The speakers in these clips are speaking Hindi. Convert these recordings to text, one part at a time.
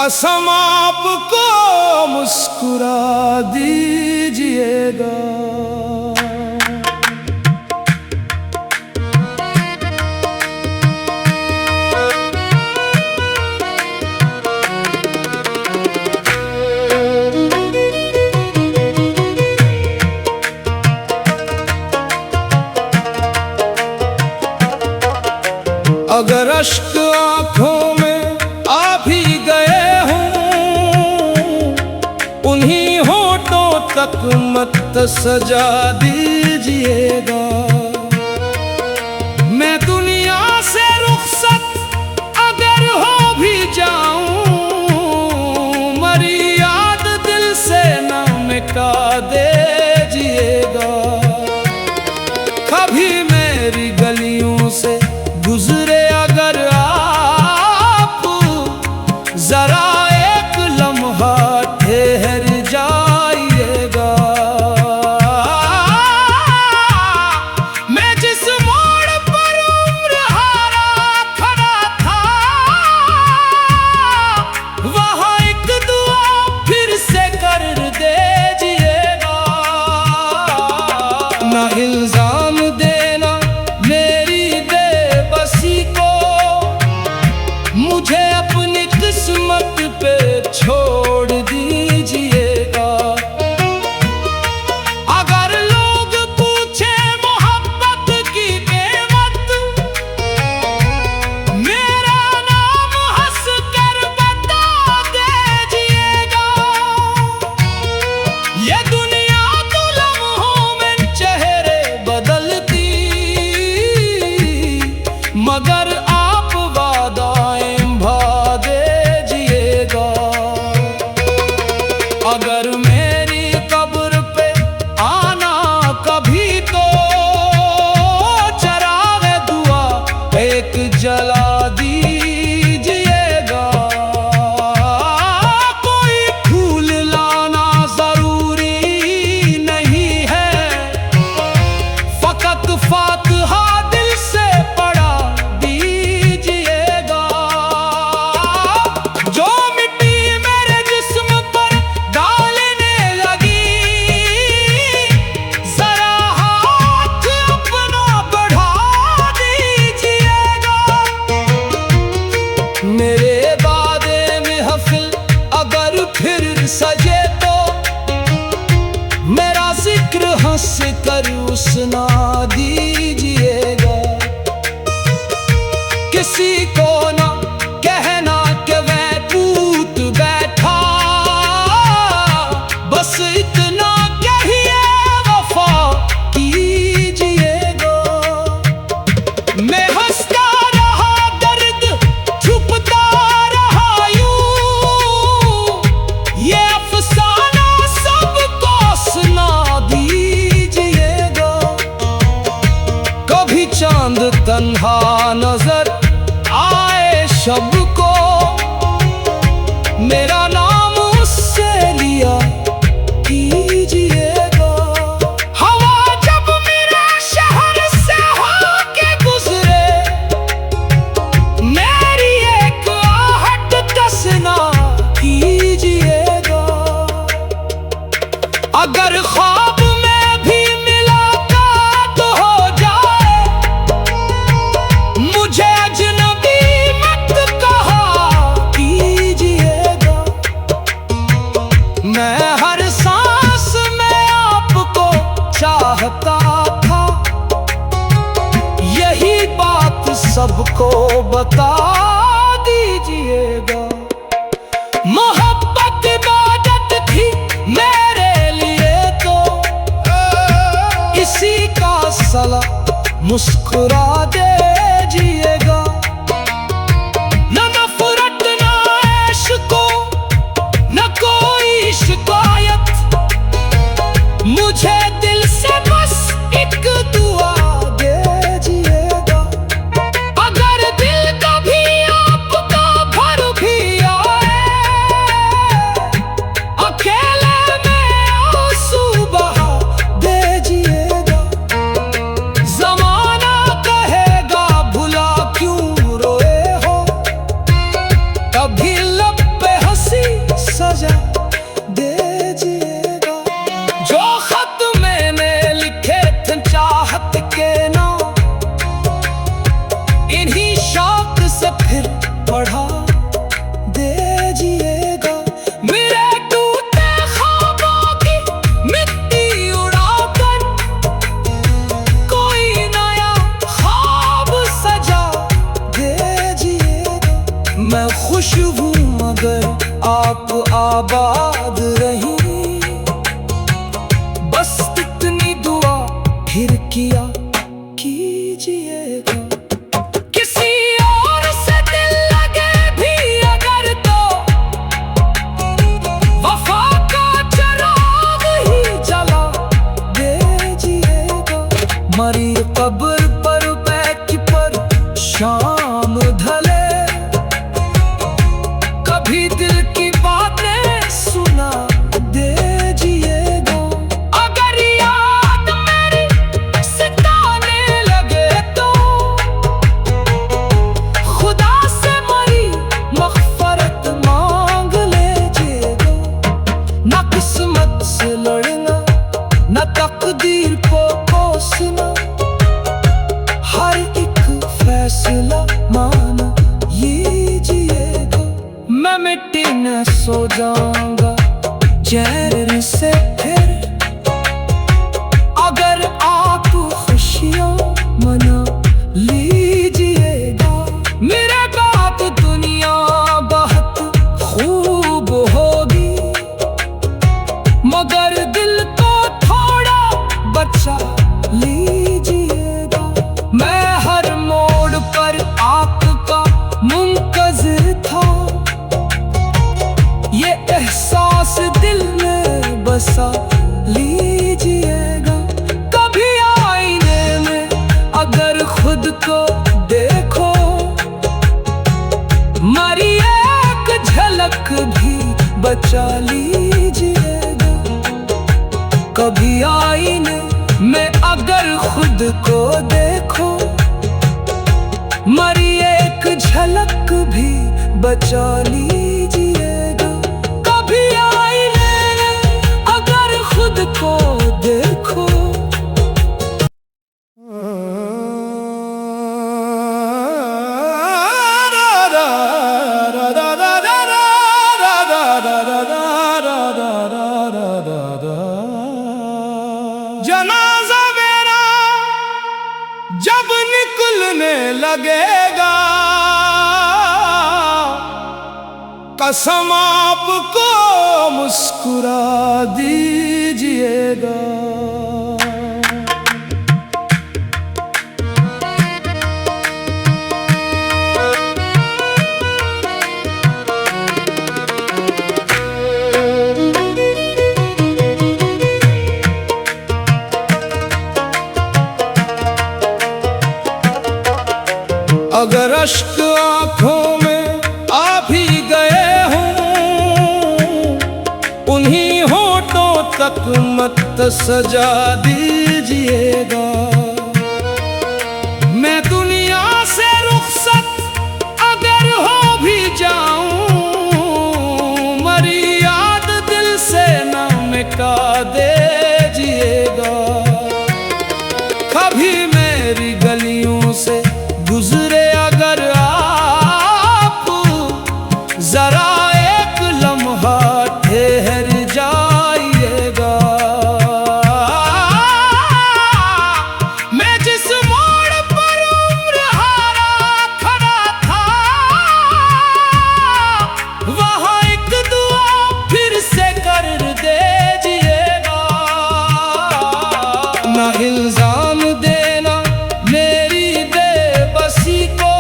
कसम आपको मुस्कुरा दीजिएगा। अगर अश्क आंखों में आ भी गए हों, उन्हीं होठों तक मत सजा दीजिएगा। मैं दुनिया से रुखसत अगर हो भी जाऊं, मरी याद दिल से न मिटा दीजिएगा। कभी मेरी गलियों से गुजरे अगर आप, जरा एक लम्हा ठहर जाइएगा। मैं जिस मोड़ पर उम्र हारा खड़ा था, वहाँ एक दुआ फिर से कर दीजिएगा। ना इल्जाम देना मेरी बेबसी को, मुझे अपनी किस्मत पे छोड़ दीजिएगा। अगर लोग पूछे मोहब्बत की कीमत, मेरा नाम हंस कर बता दीजिएगा। ये दुनिया तो लम्हों में चेहरे बदलती, मगर आप वादाएं निभा दीजिएगा। अगर मेरी कब्र पे आना कभी, तो चराग़ दुआ एक जला दीजिएगा। कोई फूल लाना जरूरी नहीं है, फकत फातिहा दिल से पढ़ा दीजिएगा। जो मिट्टी मेरे जिस्म पर डालने लगी, जरा हाथ अपना बढ़ा दीजिएगा। मेरे वादे महफिल अगर फिर सजे, तो मेरा जिक्र हंस कर सुना दीजिएगा। किसी को ना कहना कि मैं टूट बैठा, बस इतना कहिए वफा कीजिएगा। मैं हंसता रहा, दर्द छुपता रहा यूं, ये अफसाना सबको सुना दीजिएगा। कभी चांद तन्हा नजर आए शब को, मेरा नाम उससे लिया कीजिएगा। हवा जब मेरे शहर से होके गुजरे, मेरी एक आहट तसना कीजिएगा। अगर ख्वाब में भी मुलाकात हो जाए, मुझे अजनबी मत कहा कीजिएगा। मैं हर सांस में आपको चाहता था, यही बात सबको बता दीजिएगा। मोहब्बत इबादत थी मेरे लिए, तो इसी का सला मुस्कुरा दीजिएगा। न नफरत न इश्क को, न कोई शिकायत, मुझे दिल से बस एक दुआ दीजिएगा। अगर दिल कभी आपका भर भी आए, अकेले में आंसू बहा दीजिएगा। ज़माना कहेगा आप आबाद रही, बस इतनी दुआ फिर किया कीजिएगा। किसी और से दिल लगे भी अगर तो वफा का चिराग ही जला दीजिएगा। मरी कब्र पर बैठ पर शाम ढले, कभी दिल की बातें सुना दीजिएगा। अगर याद मेरी सताने लगे तो खुदा से मरी मग़फ़रत मांग लीजिएगा। ना किस्मत से लड़ना, ना तकदीर को कोसना, हर एक फैसला मान लीजिएगा। मैं मिट्टी में सो जाऊंगा चैन से फिर, अगर आप खुशियां मना लीजिएगा। मेरे बाद दुनिया बहुत खूब होगी, मगर दिल को थोड़ा बचा लीजिएगा। मैं हर मोड़ पर आपका मुंतज़िर था, ये एहसास दिल में बसा लीजिएगा। कभी आईने में अगर खुद को देखो, मरी एक झलक भी बचा लीजिएगा। कभी आईने में अगर खुद को देखो, मरी एक झलक भी बचा लीजिएगा। कभी आईने में अगर खुद को देखो। जनाजा मेरा जब निकलने लगेगा, कसम आपको मुस्कुरा दीजिएगा। अगर अश्क आँखों में आ भी गए हों, उन्हीं होठों तक मत सजा दीजिएगा। मैं दुनिया से रुखसत अगर हो भी जाऊं, मरी याद दिल से न मिटा दीजिएगा। कभी मेरी गलियों से गुजरे अगर आप, जरा एक लम्हा ठहर जाइएगा। मैं जिस मोड़ पर उम्र हारा खड़ा था, वहाँ एक दुआ फिर से कर दीजिएगा। ना इल्जाम देना मेरी बेबसी को,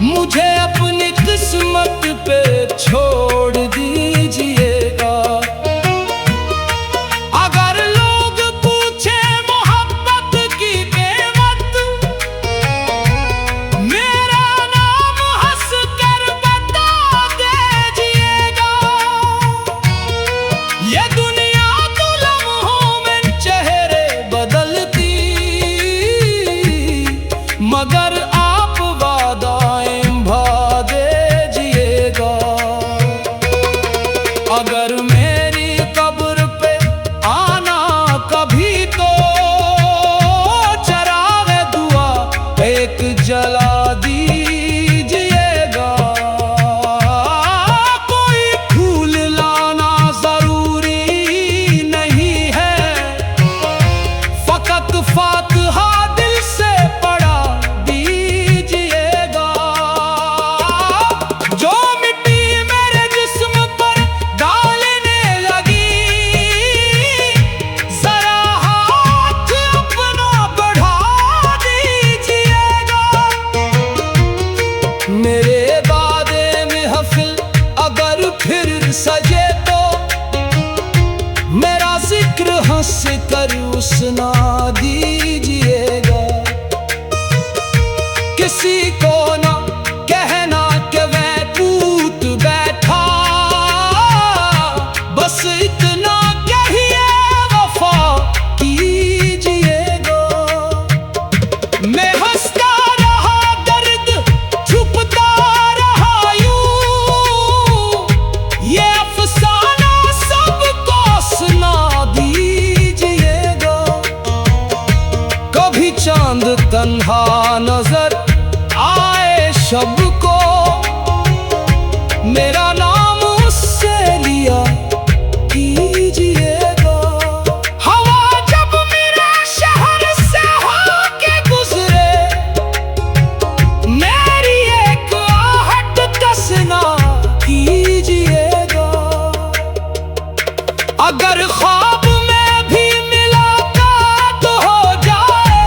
मुझे अपनी किस्मत पे छोड़ दीजिएगा। अगर लोग पूछे मोहब्बत की कीमत, मेरा नाम हंस कर बता दीजिएगा। ये दुनिया तो लम्हों में चेहरे बदलती, मगर आप वादाएं निभा दीजिएगा। अगर मेरी कब्र पे आना कभी तो चराग दुआ एक जला दीजिएगा। कोई फूल लाना जरूरी नहीं है, फकत फातिहा दिल से पढ़ा दीजिएगा। जो मिट्टी मेरे किसी को ना कहना कि वह टूट बैठा, बस इतना कहिए वफा कीजिएगा। मैं हंसता रहा, दर्द छुपता रहा यूं, ये अफसाना सबको सुना दीजिएगा। कभी चांद तन्हा नजर आए शब को, मेरा नाम उससे लिया कीजिएगा। हवा जब मेरे शहर से होके गुजरे, मेरी एक आहट कसना कीजिएगा। अगर ख्वाब में भी मुलाकात हो जाए,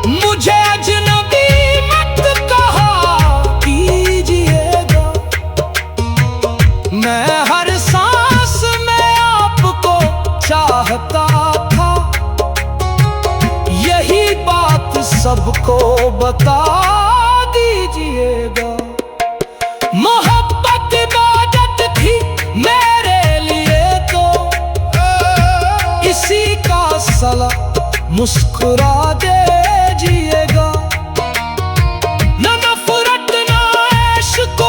मुझे अजनबी मत कहा कीजिएगा। मैं हर सांस में आपको चाहता था, यही बात सबको बता दीजिएगा। मोहब्बत इबादत थी मेरे लिए तो, इसी का सला मुस्कुरा दीजिएगा। न नफरत न इश्क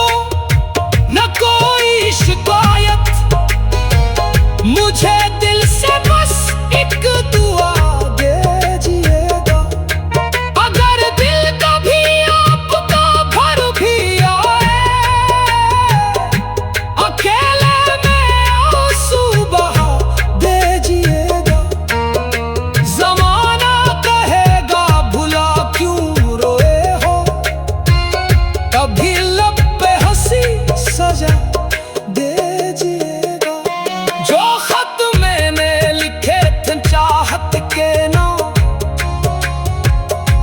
न कोई शिकायत, मुझे दिल से बस एक दुआ दीजिएगा। अगर दिल कभी आपका भर भी आए, अकेले में आंसू बहा दीजिएगा। जमाना कहेगा भुला क्यों रोए हो, कभी लब पे हंसी सजा दीजिएगा। जो खत मैंने लिखे थे चाहत के नाम,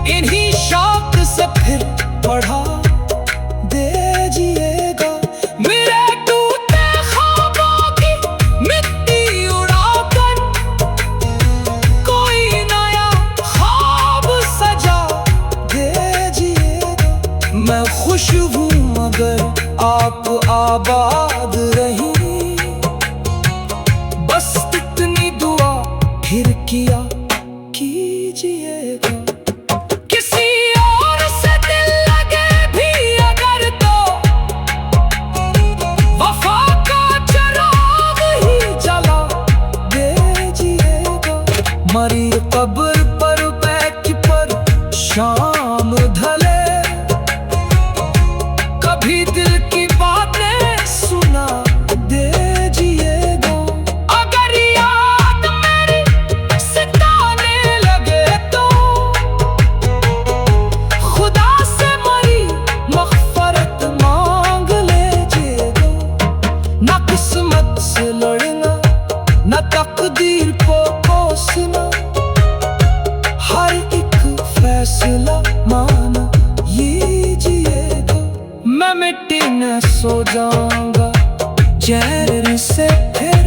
इन्हीं शौक से फिर पढ़ा दीजिएगा। मेरे टूटे ख्वाबों की मिट्टी उड़ाकर, कोई नया ख्वाब सजा दीजिएगा। मैं खुश हूँ मगर आप आबाद रही, बस इतनी दुआ फिर किया कीजिएगा। किसी और से दिल लगे भी अगर तो, वफा का चिराग ही जला दीजिएगा। मरी कब्र पर बैठ पर शाम ढले, कभी दिल की बातें सुना दीजिएगा। अगर याद मेरी सताने लगे तो, खुदा से मरी मग़फ़रत मांग लीजिएगा। न किस्मत से लड़ना न तकदीर को कोसना, हर एक फैसला मान लीजिएगा। मैं मिट्टी में सो जाऊंगा जहर से फिर,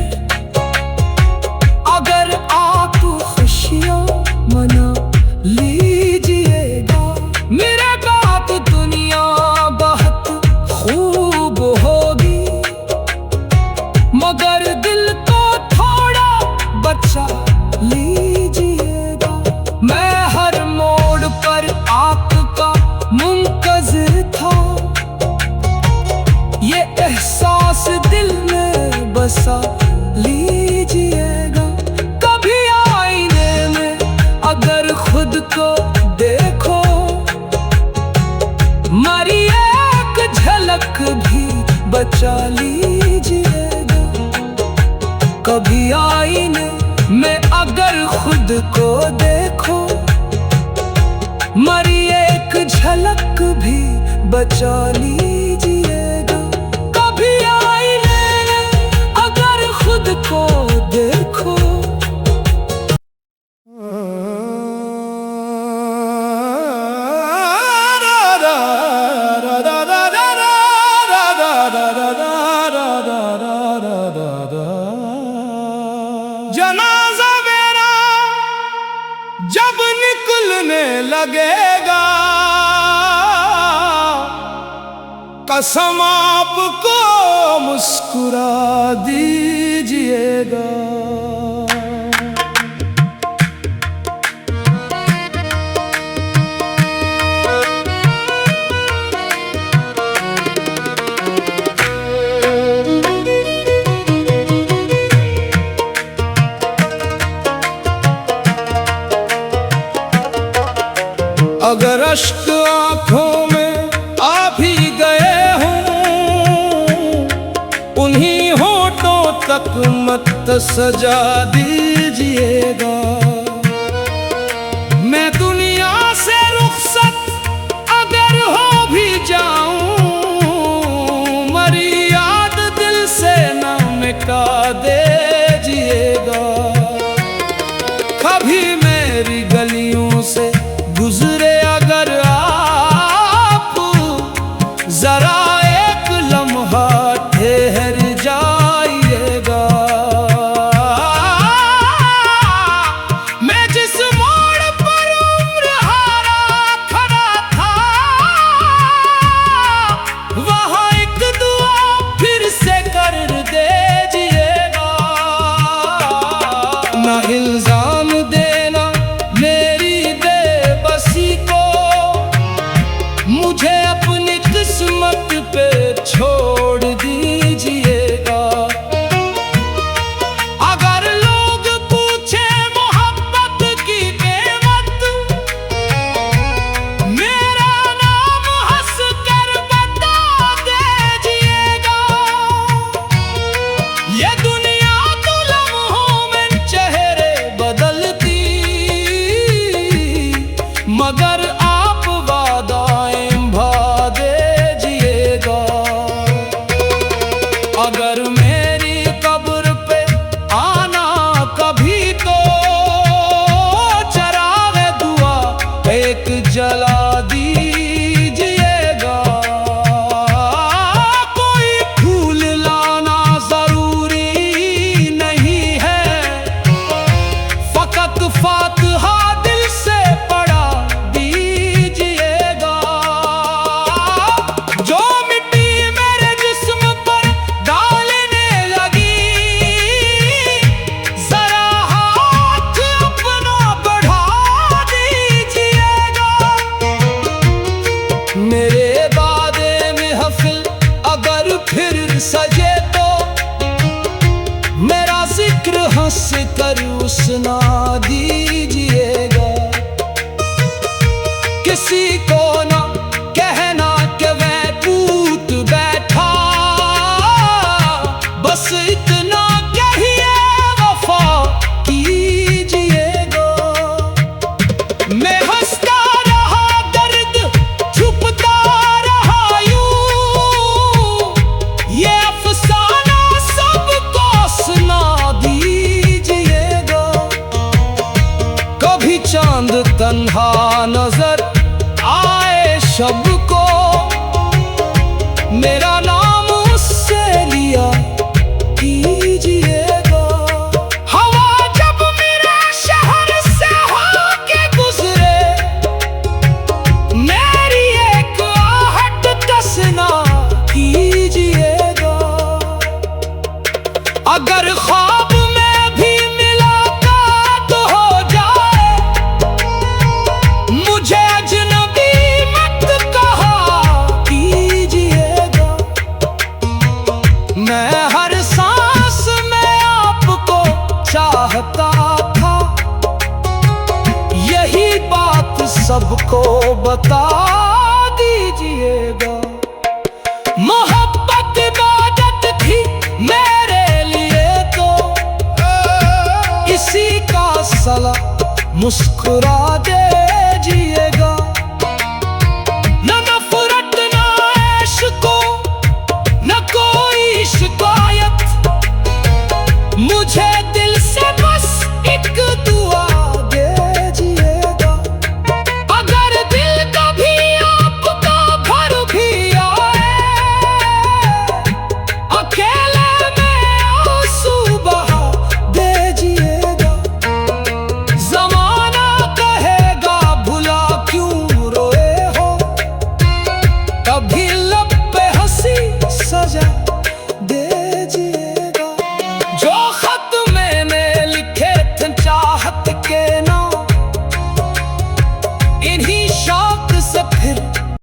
अगर आप खुशियां मना लीजिएगा। मेरे बाद दुनिया बहुत खूब होगी, मगर दिल को थोड़ा बचा लीजिएगा। मैं हर मोड़ पर आपका मुंतज़िर था, ये एहसास दिल में बसा लीजिएगा। कभी आईने में अगर खुद को देखो, मरी एक झलक भी बचा लीजिएगा। कभी आईने में अगर खुद को देखो, मरी एक झलक भी बचा लीजिएगा। कभी आईने में अगर खुद को देखो, जनाजा मेरा जब निकलने लगेगा, कसम आपको मुस्कुरा दीजिएगा। अगर अश्क आंखों में आ भी गए हों, उन्हीं होठों तक मत सजा दीजिएगा। मैं दुनिया से रुखसत अगर हो भी जाऊं, मरी याद दिल से न मिटा दीजिएगा। कभी मेरी गलियों से गुजरे अगर आप, जरा एक लम्हा ठहर जाइएगा। मैं जिस मोड़ पर उम्र हारा खड़ा था, वहां एक दुआ फिर से कर दीजिएगा। ना इल्जाम देना मेरी को, मुझे अपनी किस्मत पे छोड़ दीजिएगा। अगर लोग पूछे मोहब्बत की कीमत, मेरा नाम हंस कर बता दीजिएगा। ये दुनिया तो लम्हों में चेहरे बदलती, मगर आप वादाएं निभा दीजिएगा। अगर मेरी कब्र पे आना कभी तो, चराग़े दुआ एक जला दीजिएगा। कोई फूल लाना जरूरी नहीं है, फकत फातिहा दिल से पढ़ा दीजिएगा। जो मिट्टी मेरे जिस्म पर डालने लगी, जरा हाथ अपना बढ़ा दीजिएगा। मेरे बादे महफिल अगर फिर सजे तो, मेरा जिक्र हंस कर सुना दीजिएगा। किसी को ना कहना कि वह टूट बैठा, बस इतना कहिए वफा कीजिएगा। मैं हंसता रहा दर्द छुपता रहा यूं, ये अफसाना सबको सुना दीजिएगा। कभी चांद तन्हा नजर आए शब को, मेरा नाम उससे लिया कीजिएगा। हवा जब मेरे शहर से होके गुजरे, मेरी एक आहट कसना कीजिएगा। अगर ख्वाब में भी मुलाकात हो जाए, मुझे अजनबी मत कहा कीजिएगा। मैं हर सांस में आपको चाहता था, यही बात सबको बता दीजिएगा। मोहब्बत इबादत थी मेरे लिए तो, इसी का सला मुस्कुरा दीजिएगा।